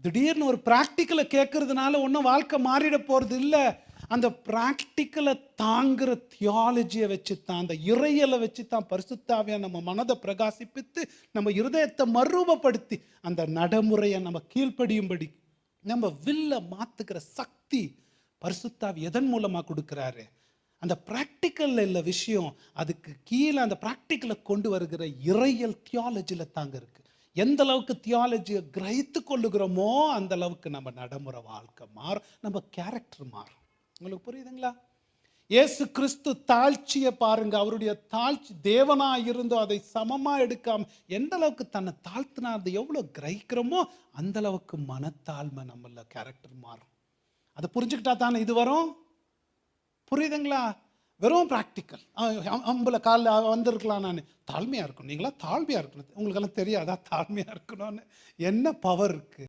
திடீர்னு ஒரு ப்ராக்டிக்கலை கேட்கறதுனால ஒன்றும் வாழ்க்கை மாறிட போகிறது இல்லை. அந்த ப்ராக்டிக்கலை தாங்குற தியாலஜியை வச்சு தான், அந்த இறையலை வச்சு தான் பரிசுத்தாவியா நம்ம மனதை பிரகாசிப்பித்து நம்ம இருதயத்தை மறுரூபப்படுத்தி அந்த நடைமுறையை நம்ம கீழ்ப்படியும்படி நம்ம வில்ல மாத்துக்கிற சக்தி பரிசுத்தாவி எதன் மூலமாக கொடுக்குறாரு? அந்த ப்ராக்டிக்கல்ல இல்லை விஷயம், அதுக்கு கீழே அந்த ப்ராக்டிக்கலை கொண்டு வருகிற இறையல் தியாலஜியில் தாங்க இருக்கு. எந்த அளவுக்கு தியாலஜியை கிரகித்து கொள்ளுகிறோமோ அந்த அளவுக்கு நம்ம நடைமுறை வாழ்க்கை மாறும், நம்ம கேரக்டர் மாறும். உங்களுக்கு புரியுதுங்களா? இயேசு கிறிஸ்து தாழ்ச்சியை பாருங்க. அவருடைய தாழ்ச்சி, தேவனா இருந்தோ அதை சமமா எடுக்காம எந்த அளவுக்கு தன்னை தாழ்த்தினா, அதை எவ்வளவு கிரகிக்கிறோமோ அந்த அளவுக்கு மனத்தாழ்மை நம்மள கேரக்டர் மாறும். அதை புரிஞ்சுக்கிட்டா தானே இது வரும். புரியுதுங்களா? வெறும் ப்ராக்டிக்கல் அம்புல காலில் வந்திருக்கலாம், நான் தாழ்மையாக இருக்கணும். நீங்களா தாழ்மையாக இருக்கணும். உங்களுக்கெல்லாம் தெரியாதா தாழ்மையாக இருக்கணும்னு? என்ன பவர் இருக்குது!